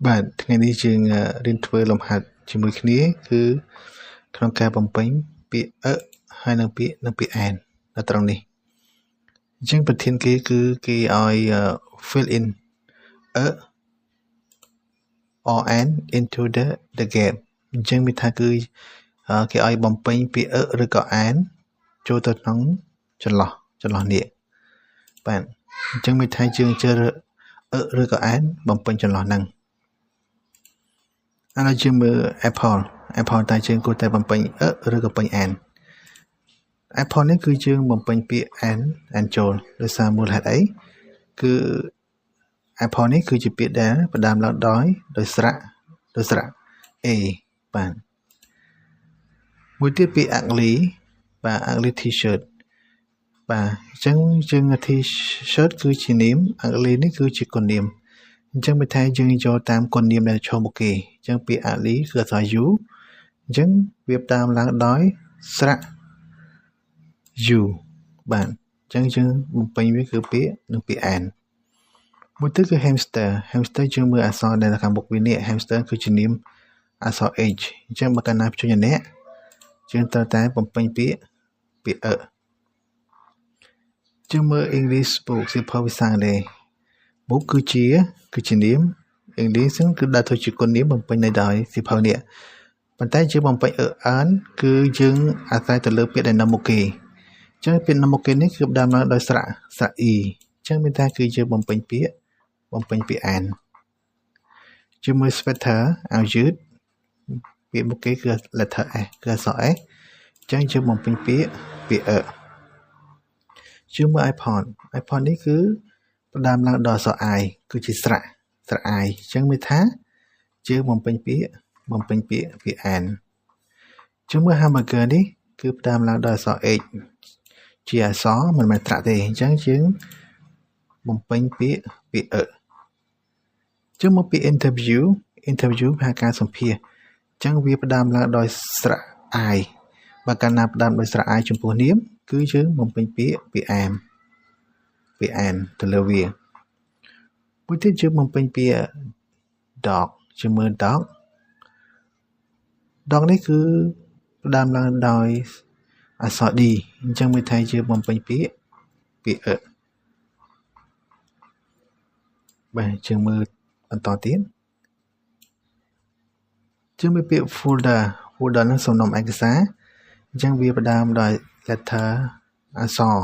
បាទថ្ងៃនេះយើងរៀនធ្វើលំហាត់ជាមួយគ្នាគឺក្នុងការបំពេញពាក្យហើយនិងពាក្យ and នៅត្រង់នេះអញ្ចឹងប្រធានគេគឺគេឲ្យ fill in a or and into the gap អញ្ចឹងមានថាគឺគេឲ្យបំពេញពាក្យឬក៏ and ចូលទៅក្នុងចន្លោះនេះបាទអញ្ចឹងមានថាយើងជ្រើសរើសឬក៏ and បំពេញចន្លោះហ្នឹងឥឡូវយើងមើល Apple តើយើងគួរតែបំពេញឬក៏ពេញ and Apple នេះគឺយើងបំពេញពាក្យ and ចូលដោយសារមូលហេតុអីគឺ Apple នេះគឺជាពាក្យដែលផ្ដើមឡើងដោយស្រៈ A បាទមួយទៀតពាក្យ ugly បាទ ugly t-shirt បាទអញ្ចឹងយើង t-shirt គឺជានាម ugly នេះគឺជាគុណនាមអញ្ចឹងបើថាយើងយកតាមគុណនាមដែលឈរមុខគេអញ្ចឹងពាក្យ ugly គឺអក្សរ U អញ្ចឹងវាផ្ដើមឡើងដោយស្រៈ U បាទអញ្ចឹងយើងបំពេញវាគឺពាក្យនិងពាក្យ and មួយទៀតគឺ hamster យើងមើលអក្សរដែលនៅខាងមុខវានេះ hamster គឺជានាមអក្សរ H អញ្ចឹងបើកាលណាបញ្ចេញអ្នកយើងត្រូវតែបំពេញពាក្យយើងមើល English book សៀវភៅភាសាអង់គ្លេស book គឺជានាម English ហ្នឹងគឺដាក់ទៅជាគុណនាមបំពេញនៅដោយសៀវភៅនេះប៉ុន្តែយើងបំពេញ earn គឺយើងអាស្រ័យទៅលើពាក្យដែលនៅមុខគេអញ្ចឹងពាក្យនៅមុខគេនេះគឺផ្ដើមឡើងដោយស្រៈ E អញ្ចឹងមានថាគឺយើងបំពេញពាក្យ and ជាមើល sweater អាវយឺតពាក្យមុខគេគឺ letter S គឺអក្សរ S អញ្ចឹងយើងបំពេញពាក្យជាមើល iPod នេះគឺផ្ដើមឡើងដោយអក្សរ I គឺជាស្រៈ I អញ្ចឹងមានថាយើងបំពេញពាក្យ and ជាមើល hamburger នេះគឺផ្ដើមឡើងដោយអក្សរ H ជាអក្សរមិនមែនត្រាក់ទេអញ្ចឹងយើងបំពេញពាក្យជាមើលពាក្យ interview ហៅការសម្ភាសន៍អញ្ចឹងវាផ្ដើមឡើងដោយស្រៈ I បើកាលណាផ្ដើមដោយស្រៈ I ចំពោះនាមគឺយើងបំពេញពាក្យ and ទៅលើវាមួយទៀតយើងបំពេញពាក្យ dog ជាមើល dog នេះគឺផ្ដើមឡើងដោយអក្សរ D អញ្ចឹងមានថាយើងបំពេញពាក្យបាទយើងមើលបន្តទៀតយើងមើលពាក្យ folder នឹងសំណុំឯកសារអញ្ចឹងវាផ្ដើមដោយ letter អក្សរ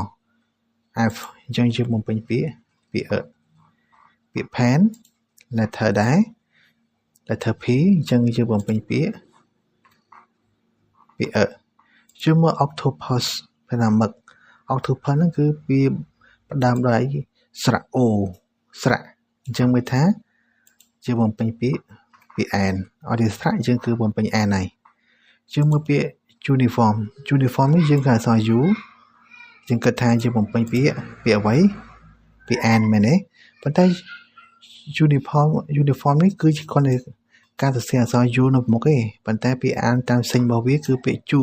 F អញ្ចឹងយើងបំពេញពាក្យ pen letter ដែរ letter P អញ្ចឹងយើងបំពេញពាក្យយើងមើល octopus ផ្ដើមមក octopus ហ្នឹងគឺវាផ្ដើមដោយស្រៈ O អញ្ចឹងមើលថាយើងបំពេញពាក្យ and អត់ទេស្រៈយើងគឺបំពេញ and ហើយយើងមើលពាក្យ uniform នេះយើងគឺអក្សរ U យើងគិតថាយើងបំពេញពាក្យអ្វីពាក្យ and មែនទេប៉ុន្តែ uniform នេះគឺជាគ្រាន់តែការសរសេរអក្សរ U នៅមុខទេប៉ុន្តែពាក្យ and តាមសេញរបស់វាគឺពាក្យ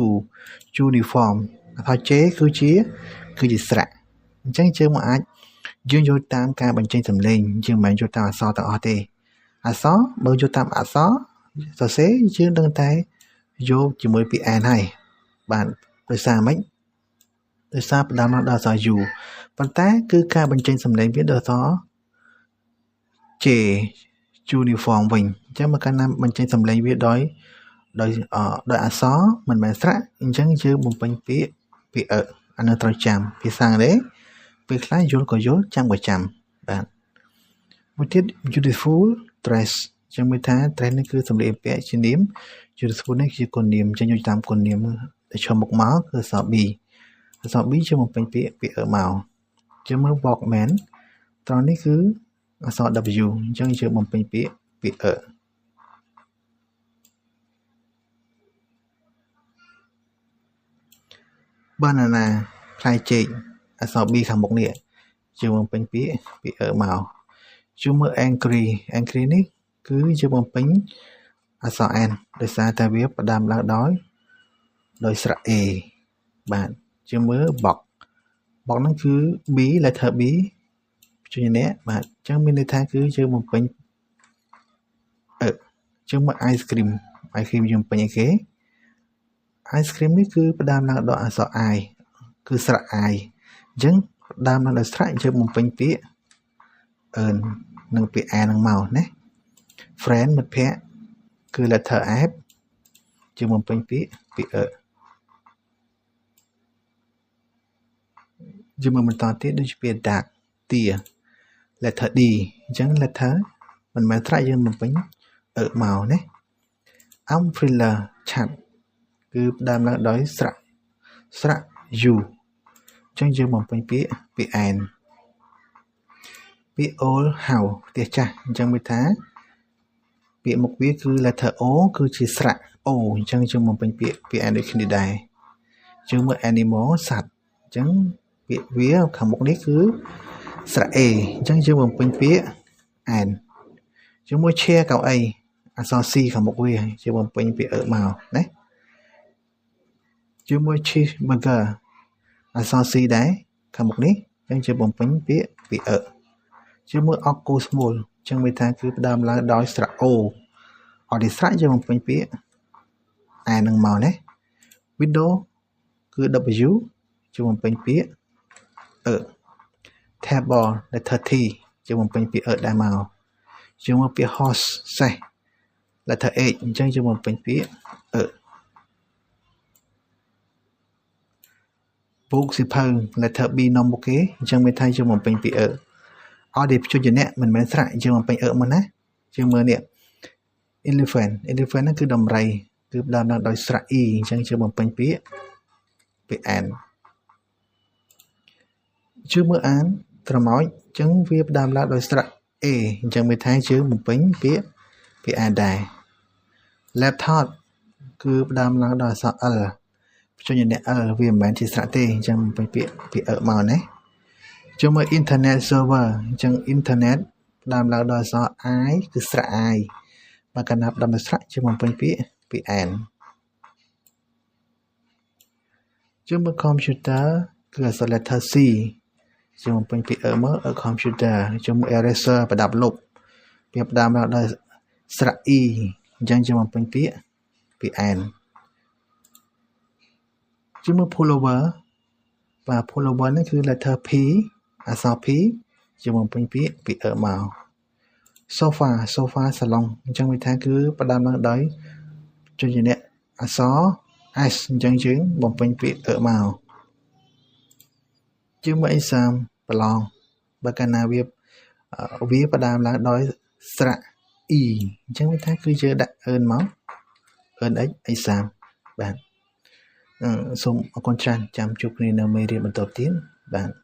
uniform អក្សរ J គឺជាស្រៈអញ្ចឹងយើងមកអាចយើងយកតាមការបញ្ចេញសំឡេងយើងមិនមែនយកតាមអក្សរទាំងអស់ទេអក្សរបើយកតាមអក្សរសរសេរយើងដឹងតែយកជាមួយពាក្យ and ហើយបាទដោយសារម៉េចដោយសារផ្ដើមឡើងដោយអក្សរ U ប៉ុន្តែគឺការបញ្ចេញសំឡេងវាដោយអក្សរ J uniform វិញអញ្ចឹងមកកាលណាបញ្ចេញសំឡេងវាដោយអក្សរមិនមែនស្រៈអញ្ចឹងយើងបំពេញពាក្យអានោះត្រូវចាំភាសាអង់គ្លេសពេលខ្លះយល់ក៏យល់ចាំក៏ចាំបាទមួយទៀត beautiful dress ចឹងមើលថា dress នេះគឺសម្លៀកបំពាក់ជានាម beautiful នេះជាគុណនាមចឹងយកតាមគុណនាមដែលឈរមុខមកគឺអក្សរ B យើងបំពេញពាក្យមកចឹងមើល walkman ត្រង់នេះគឺអក្សរ W អញ្ចឹងយើងបំពេញពាក្យbanana ផ្លែចេកអក្សរ B ខាងមុខនេះយើងបំពេញពាក្យមកយើងមើល angry នេះគឺយើងបំពេញអក្សរ N ដោយសារតែវាផ្ដើមឡើងដោយស្រៈ A បាទយើងមើល box ហ្នឹងគឺ B letter B បញ្ចេញនេះបាទអញ្ចឹងមានន័យថាគឺយើងបំពេញ ចឹងមក ice cream យើងពេញអីគេ ice cream នេះគឺផ្ដើមឡើងដោយអក្សរ I គឺស្រៈ I អញ្ចឹងផ្ដើមឡើងដោយស្រៈយើងបំពេញពាក្យ earn និងពាក្យ a នឹងមកណា friend មិត្តភ័ក្តិគឺ letter F យើងបំពេញពាក្យ យើងមកបន្តទៀតដូចជាពាក្យ dark ទា letter D អញ្ចឹង letter មិនមែនស្រៈយើងបំពេញមកណា umbrella ឆ័ត្រគឺផ្ដើមឡើងដោយស្រៈ U អញ្ចឹងយើងបំពេញពាក្យ N ពាក្យ old house ផ្ទះចាស់អញ្ចឹងមានថាពាក្យមុខវាគឺ letter O គឺជាស្រៈ O អញ្ចឹងយើងបំពេញពាក្យ N ដូចគ្នាដែរយើងមើល animal សត្វអញ្ចឹងពាក្យវាខាងមុខនេះគឺស្រៈ A អញ្ចឹងយើងបំពេញពាក្យ N យើងមើល chair កៅអីអក្សរ C ខាងមុខវាយើងបំពេញពាក្យមកណាយើងមើល cheeseburger អក្សរ C ដែរខាងមុខនេះអញ្ចឹងយើងបំពេញពាក្យយើងមើល Occo Small អញ្ចឹងមានថាគឺផ្ដើមឡើងដោយស្រៈ O អត់ទេស្រៈយើងបំពេញពាក្យ A នឹងមកណា window គឺ W យើងបំពេញពាក្យtable letter T យើងបំពេញពាក្យដែរមកយើងមើលពាក្យ horse សេះ letter H អញ្ចឹងយើងបំពេញពាក្យbook សិភៅ letter B នាំមុខគេអញ្ចឹងមានថាយើងបំពេញពាក្យអត់ទេព្យញ្ជនៈមិនមែនស្រៈយើងបំពេញមកណាយើងមើលនេះ elephant ហ្នឹងគឺដំរីគឺផ្ដើមឡើងដោយស្រៈ E អញ្ចឹងយើងបំពេញពាក្យ N យើងមើលអានត្រមោចអញ្ចឹងវាផ្ដើមឡើងដោយស្រៈ A អញ្ចឹងមានថាយើងបំពេញពាក្យ N ដែរ laptop គឺផ្ដើមឡើងដោយអក្សរ L ព្យញ្ជនៈ L វាមិនមែនជាស្រៈទេអញ្ចឹងបំពេញពាក្យមកណាយើងមើល internet server អញ្ចឹង internet ផ្ដើមឡើងដោយអក្សរ I គឺស្រៈ I បើកាលណាផ្ដើមដោយស្រៈយើងបំពេញពាក្យ N យើងមើល computer គឺអក្សរ letter C យើងបំពេញពាក្យមក computer យើងមើល eraser ប្រដាប់លុបវាផ្ដើមឡើងដោយស្រៈ E អញ្ចឹងយើងបំពេញពាក្យ N យើងមើល pullover បាទ pullover នេះគឺ letter P អក្សរ P យើងបំពេញពាក្យមក sofa សាឡុងអញ្ចឹងវាថាគឺផ្ដើមឡើងដោយព្យញ្ជនៈអក្សរ S អញ្ចឹងយើងបំពេញពាក្យមកយើងមើល exam ប្រឡងបើកាលណាវាផ្ដើមឡើងដោយស្រៈ E អញ្ចឹងវាថាគឺយើងដាក់ earn មក earn x exam បាទសូមអរគុណច្រើនចាំជួបគ្នានៅមេរៀនបន្តទៀតបាទ